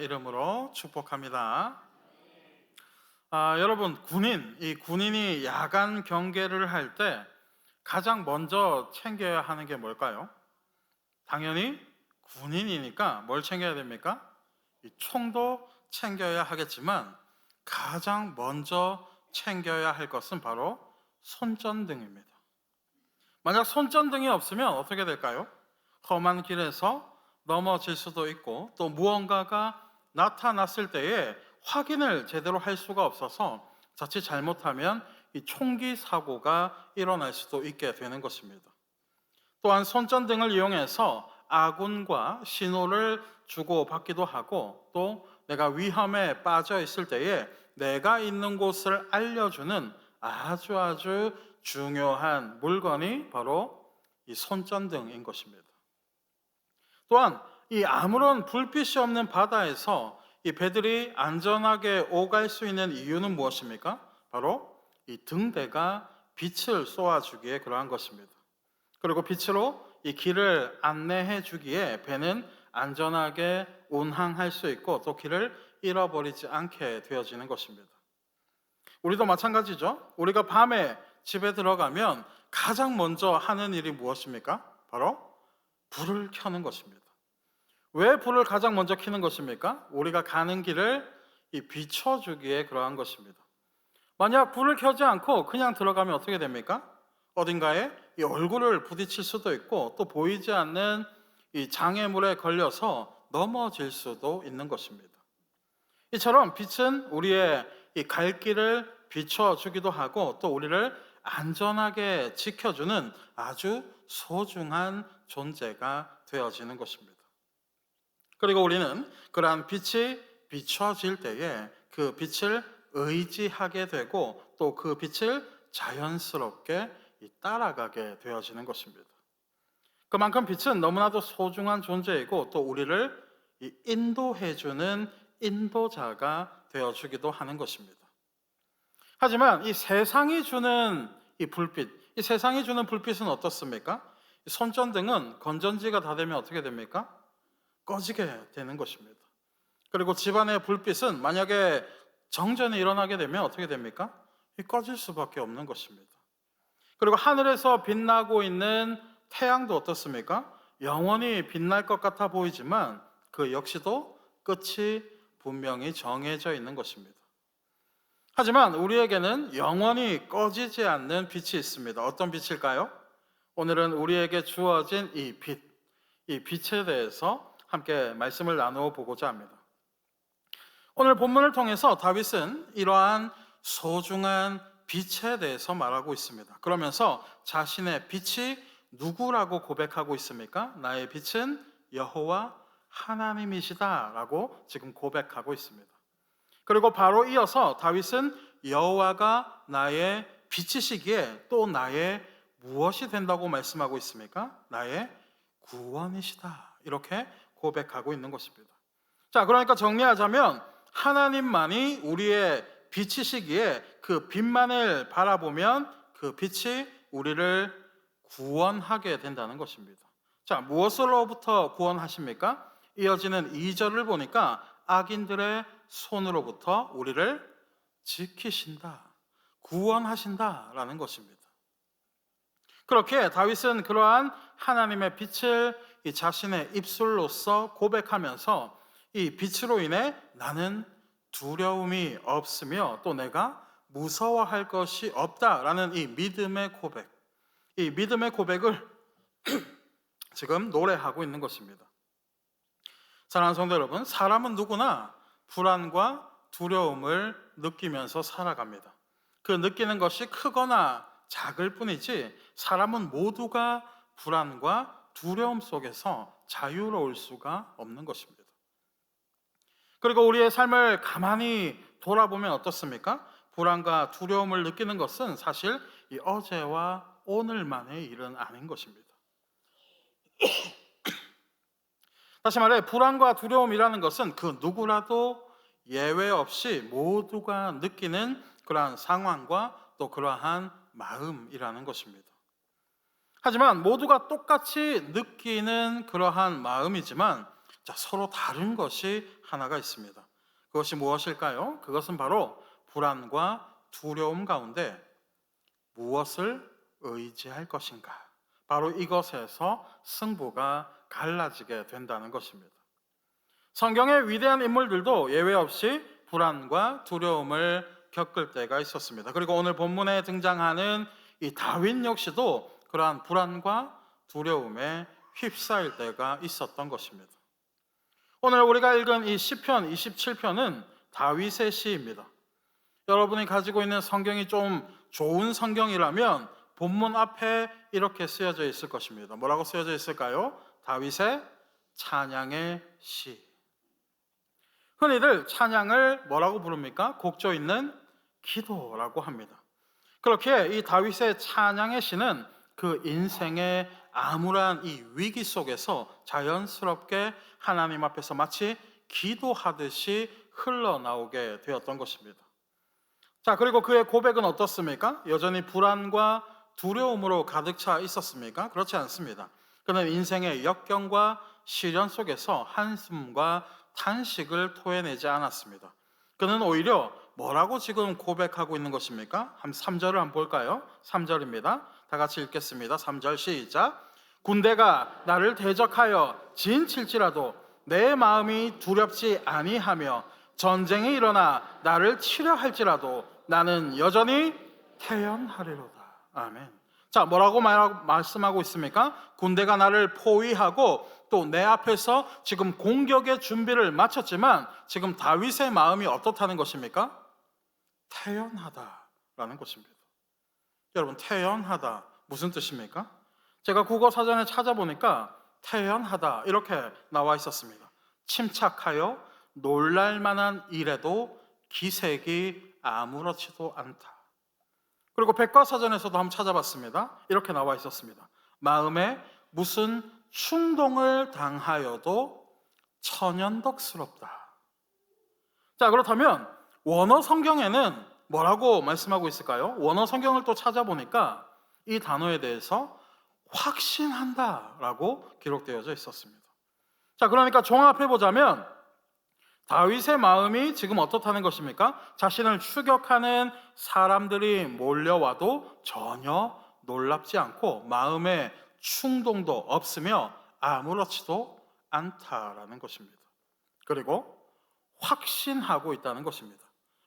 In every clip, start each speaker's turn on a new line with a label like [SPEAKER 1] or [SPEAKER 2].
[SPEAKER 1] 이름으로 축복합니다. 여러분, 군인이 야간 경계를 할 때 가장 먼저 챙겨야 하는 게 뭘까요? 당연히 군인이니까 뭘 챙겨야 됩니까? 이 총도 챙겨야 하겠지만 가장 먼저 챙겨야 할 것은 바로 손전등입니다. 만약 손전등이 없으면 어떻게 될까요? 험한 길에서 넘어질 수도 있고 또 무언가가 나타났을 때에 확인을 제대로 할 수가 없어서 자칫 잘못하면 이 총기 사고가 일어날 수도 있게 되는 것입니다. 또한 손전등을 이용해서 아군과 신호를 주고받기도 하고 또 내가 위험에 빠져 있을 때에 내가 있는 곳을 알려주는 아주 중요한 물건이 바로 이 손전등인 것입니다. 또한 이 아무런 불빛이 없는 바다에서 이 배들이 안전하게 오갈 수 있는 이유는 무엇입니까? 바로 이 등대가 빛을 쏘아주기에 그러한 것입니다. 그리고 빛으로 이 길을 안내해 주기에 배는 안전하게 운항할 수 있고 또 길을 잃어버리지 않게 되어지는 것입니다. 우리도 마찬가지죠. 우리가 밤에 집에 들어가면 가장 먼저 하는 일이 무엇입니까? 바로 불을 켜는 것입니다. 왜 불을 가장 먼저 켜는 것입니까? 우리가 가는 길을 비춰주기에 그러한 것입니다. 만약 불을 켜지 않고 그냥 들어가면 어떻게 됩니까? 어딘가에 이 얼굴을 부딪힐 수도 있고 또 보이지 않는 이 장애물에 걸려서 넘어질 수도 있는 것입니다. 이처럼 빛은 우리의 이 갈 길을 비춰주기도 하고 또 우리를 안전하게 지켜주는 아주 소중한 존재가 되어지는 것입니다. 그리고 우리는 그러한 빛이 비춰질 때에 그 빛을 의지하게 되고 또 그 빛을 자연스럽게 따라가게 되어지는 것입니다. 그만큼 빛은 너무나도 소중한 존재이고 또 우리를 인도해주는 인도자가 되어주기도 하는 것입니다. 하지만 이 세상이 주는 이 세상이 주는 불빛은 어떻습니까? 손전등은 건전지가 다 되면 어떻게 됩니까? 꺼지게 되는 것입니다. 그리고 집안의 불빛은 만약에 정전이 일어나게 되면 어떻게 됩니까? 꺼질 수밖에 없는 것입니다. 그리고 하늘에서 빛나고 있는 태양도 어떻습니까? 영원히 빛날 것 같아 보이지만 그 역시도 끝이 분명히 정해져 있는 것입니다. 하지만 우리에게는 영원히 꺼지지 않는 빛이 있습니다. 어떤 빛일까요? 오늘은 우리에게 주어진 이 빛에 대해서 함께 말씀을 나누어 보고자 합니다. 오늘 본문을 통해서 다윗은 이러한 소중한 빛에 대해서 말하고 있습니다. 그러면서 자신의 빛이 누구라고 고백하고 있습니까? 나의 빛은 여호와 하나님이시다라고 지금 고백하고 있습니다. 그리고 바로 이어서 다윗은 여호와가 나의 빛이시기에 또 나의 무엇이 된다고 말씀하고 있습니까? 나의 구원이시다. 이렇게 고백하고 있는 것입니다. 자, 그러니까 정리하자면 하나님만이 우리의 빛이시기에 그 빛만을 바라보면 그 빛이 우리를 구원하게 된다는 것입니다. 자, 무엇으로부터 구원하십니까? 이어지는 2절을 보니까 악인들의 손으로부터 우리를 지키신다, 구원하신다라는 것입니다. 그렇게 다윗은 그러한 하나님의 빛을 이 자신의 입술로서 고백하면서 이 빛으로 인해 나는 두려움이 없으며 또 내가 무서워할 것이 없다라는 이 믿음의 고백, 이 믿음의 고백을 지금 노래하고 있는 것입니다. 사랑하는 성도 여러분, 사람은 누구나 불안과 두려움을 느끼면서 살아갑니다. 그 느끼는 것이 크거나 작을 뿐이지 사람은 모두가 불안과 두려움 속에서 자유로울 수가 없는 것입니다. 그리고 우리의 삶을 가만히 돌아보면 어떻습니까? 불안과 두려움을 느끼는 것은 사실 이 어제와 오늘만의 일은 아닌 것입니다. 다시 말해 불안과 두려움이라는 것은 그 누구라도 예외 없이 모두가 느끼는 그러한 상황과 또 그러한 마음이라는 것입니다. 하지만 모두가 똑같이 느끼는 그러한 마음이지만 자, 서로 다른 것이 하나가 있습니다. 그것이 무엇일까요? 그것은 바로 불안과 두려움 가운데 무엇을 의지할 것인가. 바로 이것에서 승부가 갈라지게 된다는 것입니다. 성경의 위대한 인물들도 예외 없이 불안과 두려움을 겪을 때가 있었습니다. 그리고 오늘 본문에 등장하는 이 다윗 역시도 그러한 불안과 두려움에 휩싸일 때가 있었던 것입니다. 오늘 우리가 읽은 이 시편 27편은 다윗의 시입니다. 여러분이 가지고 있는 성경이 좀 좋은 성경이라면 본문 앞에 이렇게 쓰여져 있을 것입니다. 뭐라고 쓰여져 있을까요? 다윗의 찬양의 시. 흔히들 찬양을 뭐라고 부릅니까? 곡조 있는 기도라고 합니다. 그렇게 이 다윗의 찬양의 시는 그 인생의 암울한 이 위기 속에서 자연스럽게 하나님 앞에서 마치 기도하듯이 흘러나오게 되었던 것입니다. 자, 그리고 그의 고백은 어떻습니까? 여전히 불안과 두려움으로 가득 차 있었습니까? 그렇지 않습니다. 그는 인생의 역경과 시련 속에서 한숨과 탄식을 토해내지 않았습니다. 그는 오히려 뭐라고 지금 고백하고 있는 것입니까? 3절을 한번 볼까요? 3절입니다. 다 같이 읽겠습니다. 3절 시작. 군대가 나를 대적하여 진칠지라도 내 마음이 두렵지 아니하며 전쟁이 일어나 나를 치려 할지라도 나는 여전히 태연하리로다. 아멘. 자, 뭐라고 말씀하고 있습니까? 군대가 나를 포위하고 또 내 앞에서 지금 공격의 준비를 마쳤지만 지금 다윗의 마음이 어떻다는 것입니까? 태연하다라는 것입니다. 여러분, 태연하다 무슨 뜻입니까? 제가 국어 사전에 찾아보니까 태연하다 이렇게 나와 있었습니다. 침착하여 놀랄 만한 일에도 기색이 아무렇지도 않다. 그리고 백과사전에서도 한번 찾아봤습니다. 이렇게 나와 있었습니다. 마음에 무슨 충동을 당하여도 천연덕스럽다. 자, 그렇다면 원어 성경에는 뭐라고 말씀하고 있을까요? 원어 성경을 또 찾아보니까 이 단어에 대해서 확신한다라고 기록되어져 있었습니다. 자, 그러니까 종합해 보자면 다윗의 마음이 지금 어떻다는 것입니까? 자신을 추격하는 사람들이 몰려와도 전혀 놀랍지 않고 마음에 충동도 없으며 아무렇지도 않다라는 것입니다. 그리고 확신하고 있다는 것입니다.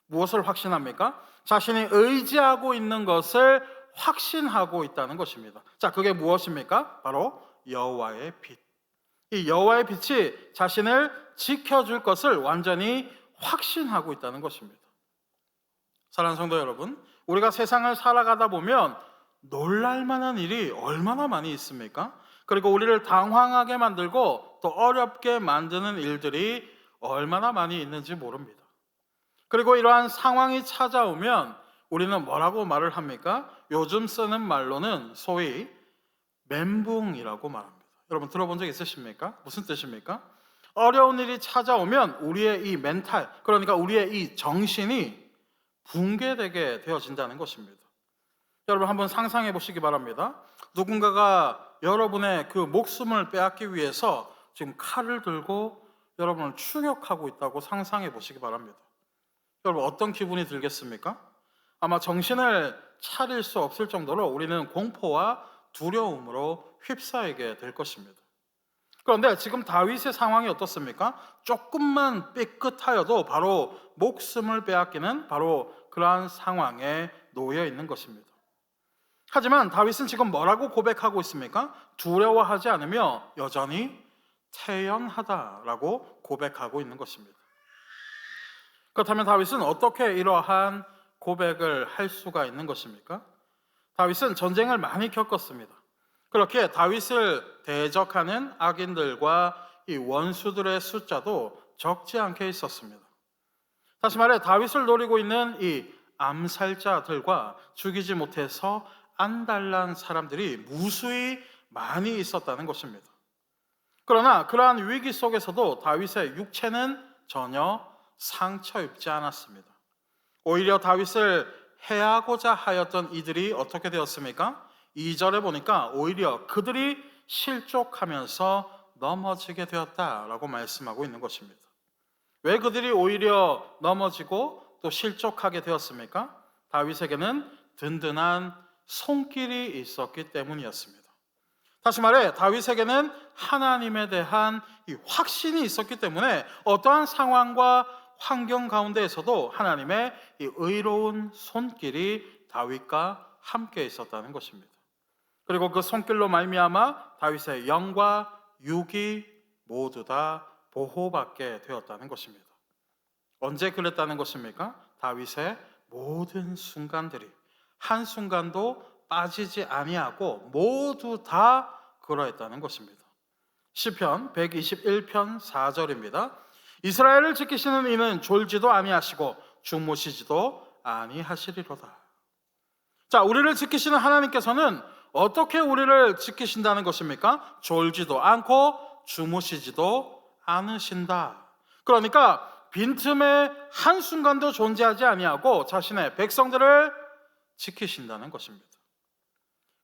[SPEAKER 1] 무엇을 확신합니까? 자신이 의지하고 있는 것을 확신하고 있다는 것입니다. 자, 그게 무엇입니까? 바로 여호와의 빛. 이 여호와의 빛이 자신을 지켜줄 것을 완전히 확신하고 있다는 것입니다. 사랑하는 성도 여러분, 우리가 세상을 살아가다 보면 놀랄 만한 일이 얼마나 많이 있습니까? 그리고 우리를 당황하게 만들고 또 어렵게 만드는 일들이 얼마나 많이 있는지 모릅니다. 그리고 이러한 상황이 찾아오면 우리는 뭐라고 말을 합니까? 요즘 쓰는 말로는 소위 멘붕이라고 말합니다. 여러분 들어본 적 있으십니까? 무슨 뜻입니까? 어려운 일이 찾아오면 우리의 이 멘탈, 그러니까 우리의 이 정신이 붕괴되게 되어진다는 것입니다. 여러분 한번 상상해 보시기 바랍니다. 누군가가 여러분의 그 목숨을 빼앗기 위해서 지금 칼을 들고 여러분을 추격하고 있다고 상상해 보시기 바랍니다. 여러분 어떤 기분이 들겠습니까? 아마 정신을 차릴 수 없을 정도로 우리는 공포와 두려움으로 휩싸이게 될 것입니다. 그런데 지금 다윗의 상황이 어떻습니까? 조금만 삐끗하여도 바로 목숨을 빼앗기는 바로 그러한 상황에 놓여 있는 것입니다. 하지만 다윗은 지금 뭐라고 고백하고 있습니까? 두려워하지 않으며 여전히 태연하다라고 고백하고 있는 것입니다. 그렇다면 다윗은 어떻게 이러한 고백을 할 수가 있는 것입니까? 다윗은 전쟁을 많이 겪었습니다. 그렇게 다윗을 대적하는 악인들과 이 원수들의 숫자도 적지 않게 있었습니다. 다시 말해 다윗을 노리고 있는 이 암살자들과 죽이지 못해서 안달난 사람들이 무수히 많이 있었다는 것입니다. 그러나 그러한 위기 속에서도 다윗의 육체는 전혀 상처 입지 않았습니다. 오히려 다윗을 해하고자 하였던 이들이 어떻게 되었습니까? 2절에 보니까 오히려 그들이 실족하면서 넘어지게 되었다라고 말씀하고 있는 것입니다. 왜 그들이 오히려 넘어지고 또 실족하게 되었습니까? 다윗에게는 든든한 손길이 있었기 때문이었습니다. 다시 말해 다윗에게는 하나님에 대한 이 확신이 있었기 때문에 어떠한 상황과 환경 가운데에서도 하나님의 이 의로운 손길이 다윗과 함께 있었다는 것입니다. 그리고 그 손길로 말미암아 다윗의 영과 육이 모두 다 보호받게 되었다는 것입니다. 언제 그랬다는 것입니까? 다윗의 모든 순간들이 한순간도 빠지지 아니하고 모두 다 그러했다는 것입니다. 시편 121편 4절입니다. 이스라엘을 지키시는 이는 졸지도 아니하시고 주무시지도 아니하시리로다. 자, 우리를 지키시는 하나님께서는 어떻게 우리를 지키신다는 것입니까? 졸지도 않고 주무시지도 않으신다. 그러니까 빈틈에 한순간도 존재하지 아니하고 자신의 백성들을 지키신다는 것입니다.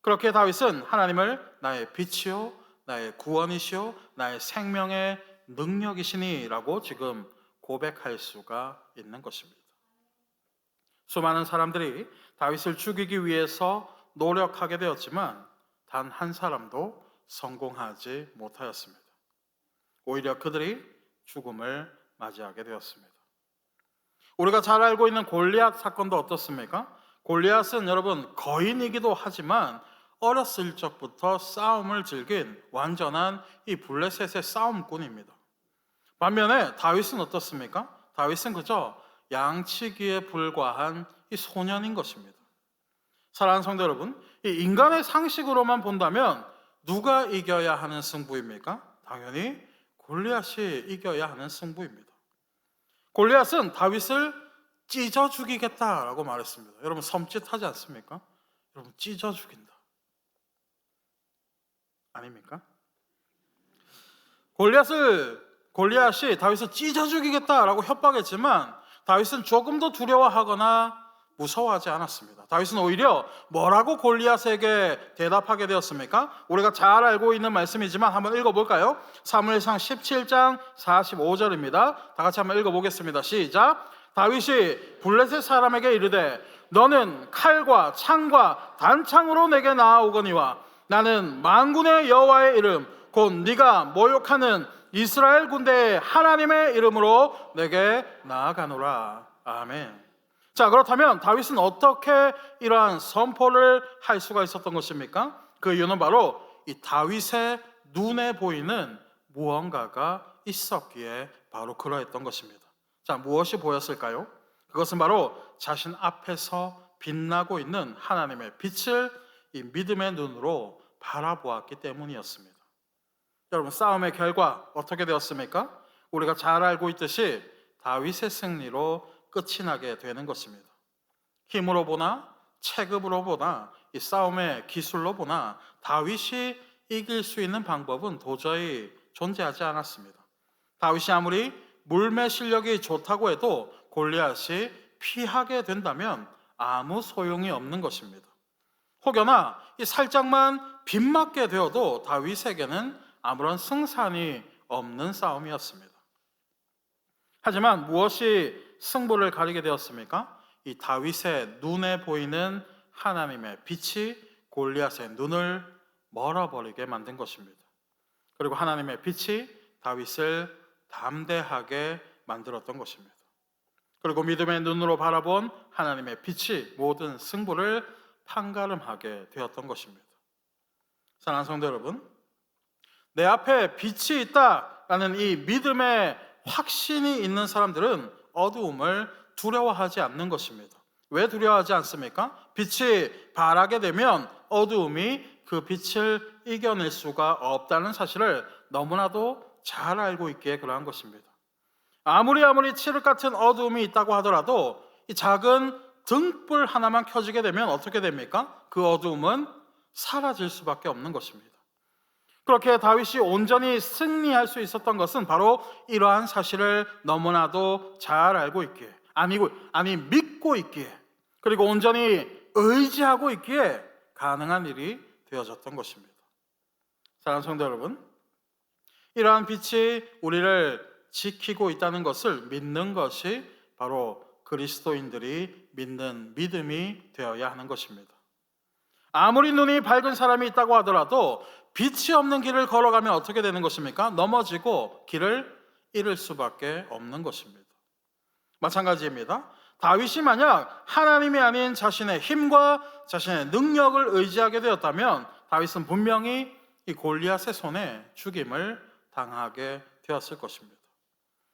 [SPEAKER 1] 그렇게 다윗은 하나님을 나의 빛이요 나의 구원이시요 나의 생명의 능력이시니라고 지금 고백할 수가 있는 것입니다. 수많은 사람들이 다윗을 죽이기 위해서 노력하게 되었지만 단 한 사람도 성공하지 못하였습니다. 오히려 그들이 죽음을 맞이하게 되었습니다. 우리가 잘 알고 있는 골리앗 사건도 어떻습니까? 골리앗은 여러분 거인이기도 하지만 어렸을 적부터 싸움을 즐긴 완전한 이 블레셋의 싸움꾼입니다. 반면에 다윗은 어떻습니까? 다윗은 그저 양치기에 불과한 이 소년인 것입니다. 사랑하는 성도 여러분, 이 인간의 상식으로만 본다면 누가 이겨야 하는 승부입니까? 당연히 골리앗이 이겨야 하는 승부입니다. 골리앗은 다윗을 찢어 죽이겠다라고 말했습니다. 여러분 섬찟하지 않습니까? 여러분 찢어 죽인다. 아닙니까? 골리앗이 다윗을 찢어 죽이겠다라고 협박했지만 다윗은 조금도 두려워하거나 무서워하지 않았습니다. 다윗은 오히려 뭐라고 골리앗에게 대답하게 되었습니까? 우리가 잘 알고 있는 말씀이지만 한번 읽어볼까요? 사무엘상 17장 45절입니다. 다 같이 한번 읽어보겠습니다. 시작. 다윗이 블레셋 사람에게 이르되 너는 칼과 창과 단창으로 내게 나아오거니와 나는 만군의 여호와의 이름 곧 네가 모욕하는 이스라엘 군대의 하나님의 이름으로 내게 나아가노라. 아멘. 자, 그렇다면 다윗은 어떻게 이러한 선포를 할 수가 있었던 것입니까? 그 이유는 바로 이 다윗의 눈에 보이는 무언가가 있었기에 바로 그러했던 것입니다. 자, 무엇이 보였을까요? 그것은 바로 자신 앞에서 빛나고 있는 하나님의 빛을 이 믿음의 눈으로 바라보았기 때문이었습니다. 여러분, 싸움의 결과 어떻게 되었습니까? 우리가 잘 알고 있듯이 다윗의 승리로 끝이 나게 되는 것입니다. 힘으로 보나 체급으로 보나 이 싸움의 기술로 보나 다윗이 이길 수 있는 방법은 도저히 존재하지 않았습니다. 다윗이 아무리 물매 실력이 좋다고 해도 골리앗이 피하게 된다면 아무 소용이 없는 것입니다. 혹여나 이 살짝만 빗맞게 되어도 다윗에게는 아무런 승산이 없는 싸움이었습니다. 하지만 무엇이 승부를 가리게 되었습니까? 이 다윗의 눈에 보이는 하나님의 빛이 골리앗의 눈을 멀어버리게 만든 것입니다. 그리고 하나님의 빛이 다윗을 담대하게 만들었던 것입니다. 그리고 믿음의 눈으로 바라본 하나님의 빛이 모든 승부를 판가름하게 되었던 것입니다. 사랑하는 성도 여러분, 내 앞에 빛이 있다라는 이 믿음의 확신이 있는 사람들은 어두움을 두려워하지 않는 것입니다. 왜 두려워하지 않습니까? 빛이 바라게 되면 어두움이 그 빛을 이겨낼 수가 없다는 사실을 너무나도 잘 알고 있기에 그러한 것입니다. 아무리 칠흑 같은 어두움이 있다고 하더라도 이 작은 등불 하나만 켜지게 되면 어떻게 됩니까? 그 어두움은 사라질 수밖에 없는 것입니다. 그렇게 다윗이 온전히 승리할 수 있었던 것은 바로 이러한 사실을 너무나도 잘 알고 있기에 믿고 있기에 그리고 온전히 의지하고 있기에 가능한 일이 되어졌던 것입니다. 사랑하는 성도 여러분, 이러한 빛이 우리를 지키고 있다는 것을 믿는 것이 바로 그리스도인들이 믿는 믿음이 되어야 하는 것입니다. 아무리 눈이 밝은 사람이 있다고 하더라도 빛이 없는 길을 걸어가면 어떻게 되는 것입니까? 넘어지고 길을 잃을 수밖에 없는 것입니다. 마찬가지입니다. 다윗이 만약 하나님이 아닌 자신의 힘과 자신의 능력을 의지하게 되었다면 다윗은 분명히 이 골리앗의 손에 죽임을 당하게 되었을 것입니다.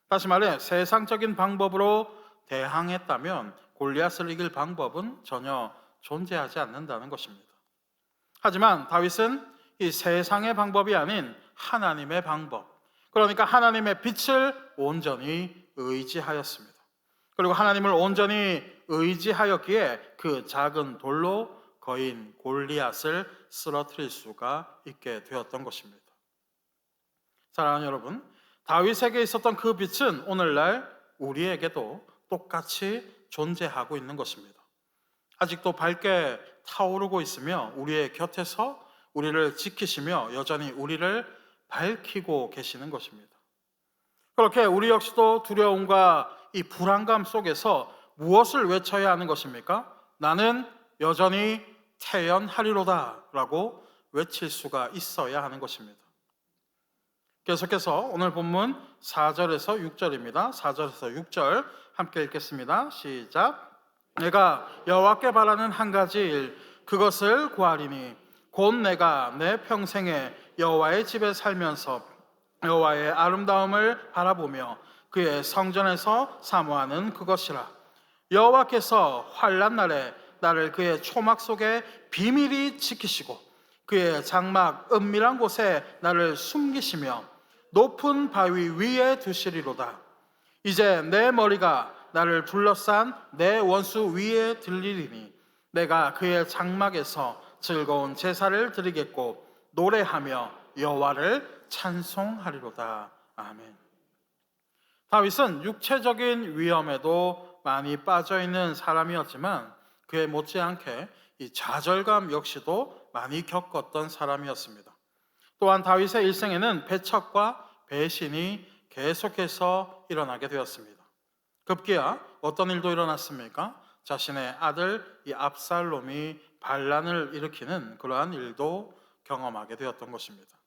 [SPEAKER 1] 다시 말해 세상적인 방법으로 대항했다면 골리앗을 이길 방법은 전혀 존재하지 않는다는 것입니다. 하지만 다윗은 이 세상의 방법이 아닌 하나님의 방법, 그러니까 하나님의 빛을 온전히 의지하였습니다. 그리고 하나님을 온전히 의지하였기에 그 작은 돌로 거인 골리앗을 쓰러뜨릴 수가 있게 되었던 것입니다. 사랑하는 여러분, 다윗에게 있었던 그 빛은 오늘날 우리에게도 똑같이 존재하고 있는 것입니다. 아직도 밝게 타오르고 있으며 우리의 곁에서 우리를 지키시며 여전히 우리를 밝히고 계시는 것입니다. 그렇게 우리 역시도 두려움과 이 불안감 속에서 무엇을 외쳐야 하는 것입니까? 나는 여전히 태연하리로다 라고 외칠 수가 있어야 하는 것입니다. 계속해서 오늘 본문 4절에서 6절입니다. 4절에서 6절 함께 읽겠습니다. 시작. 내가 여호와께 바라는 한 가지 일 그것을 구하리니 곧 내가 내 평생에 여호와의 집에 살면서 여호와의 아름다움을 바라보며 그의 성전에서 사모하는 그것이라. 여호와께서 환난 날에 나를 그의 초막 속에 비밀히 지키시고 그의 장막 은밀한 곳에 나를 숨기시며 높은 바위 위에 두시리로다. 이제 내 머리가 나를 둘러싼 내 원수 위에 들리리니 내가 그의 장막에서 즐거운 제사를 드리겠고 노래하며 여호와를 찬송하리로다. 아멘. 다윗은 육체적인 위험에도 많이 빠져있는 사람이었지만 그에 못지않게 이 좌절감 역시도 많이 겪었던 사람이었습니다. 또한 다윗의 일생에는 배척과 배신이 계속해서 일어나게 되었습니다. 급기야 어떤 일도 일어났습니까? 자신의 아들 이 압살롬이 반란을 일으키는 그러한 일도 경험하게 되었던 것입니다.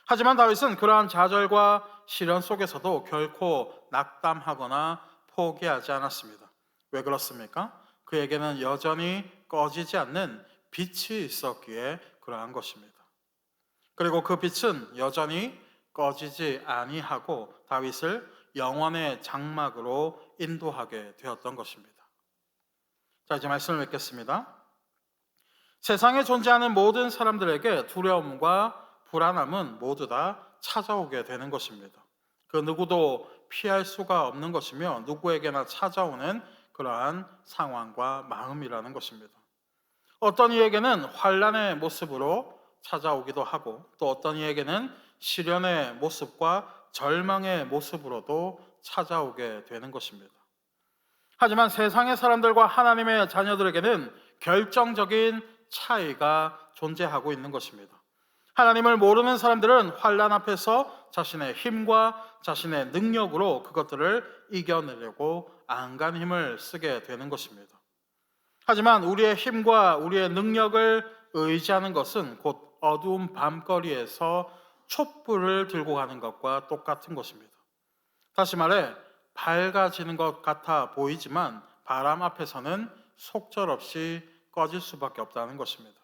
[SPEAKER 1] 하지만 다윗은 그러한 좌절과 시련 속에서도 결코 낙담하거나 포기하지 않았습니다. 왜 그렇습니까? 그에게는 여전히 꺼지지 않는 빛이 있었기에 그러한 것입니다. 그리고 그 빛은 여전히 꺼지지 아니하고 다윗을 영원의 장막으로 인도하게 되었던 것입니다. 자, 이제 말씀을 맺겠습니다. 세상에 존재하는 모든 사람들에게 두려움과 불안함은 모두 다 찾아오게 되는 것입니다. 그 누구도 피할 수가 없는 것이며 누구에게나 찾아오는 그러한 상황과 마음이라는 것입니다. 어떤 이에게는 환난의 모습으로 찾아오기도 하고 또 어떤 이에게는 시련의 모습과 절망의 모습으로도 찾아오게 되는 것입니다. 하지만 세상의 사람들과 하나님의 자녀들에게는 결정적인 차이가 존재하고 있는 것입니다. 하나님을 모르는 사람들은 환난 앞에서 자신의 힘과 자신의 능력으로 그것들을 이겨내려고 안간 힘을 쓰게 되는 것입니다. 하지만 우리의 힘과 우리의 능력을 의지하는 것은 곧 어두운 밤거리에서 촛불을 들고 가는 것과 똑같은 것입니다. 다시 말해 밝아지는 것 같아 보이지만 바람 앞에서는 속절없이 꺼질 수밖에 없다는 것입니다.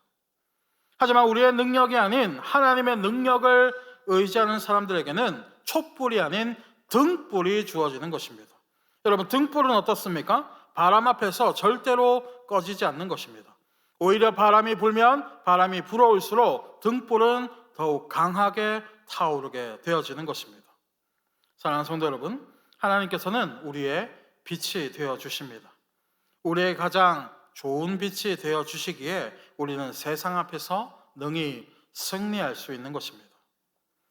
[SPEAKER 1] 하지만 우리의 능력이 아닌 하나님의 능력을 의지하는 사람들에게는 촛불이 아닌 등불이 주어지는 것입니다. 여러분, 등불은 어떻습니까? 바람 앞에서 절대로 꺼지지 않는 것입니다. 오히려 바람이 불면 바람이 불어올수록 등불은 더욱 강하게 타오르게 되어지는 것입니다. 사랑하는 성도 여러분, 하나님께서는 우리의 빛이 되어 주십니다. 우리의 가장 좋은 빛이 되어 주시기에 우리는 세상 앞에서 능히 승리할 수 있는 것입니다.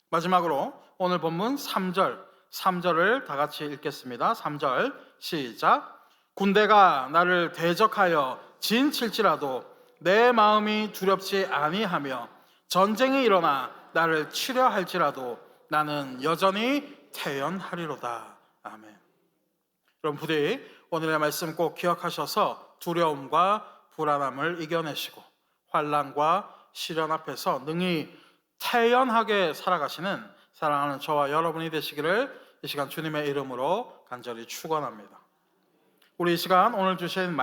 [SPEAKER 1] 마지막으로 오늘 본문 3절을 다 같이 읽겠습니다. 3절 시작. 군대가 나를 대적하여 진칠지라도 내 마음이 두렵지 아니하며 전쟁이 일어나 나를 치려 할지라도 나는 여전히 태연하리로다. 아멘. 여러분 부디 오늘의 말씀 꼭 기억하셔서 두려움과 불안함을 이겨내시고 환난과 시련 앞에서 능히 태연하게 살아가시는 사랑하는 저와 여러분이 되시기를 이 시간 주님의 이름으로 간절히 축원합니다. 우리 이 시간 오늘 주신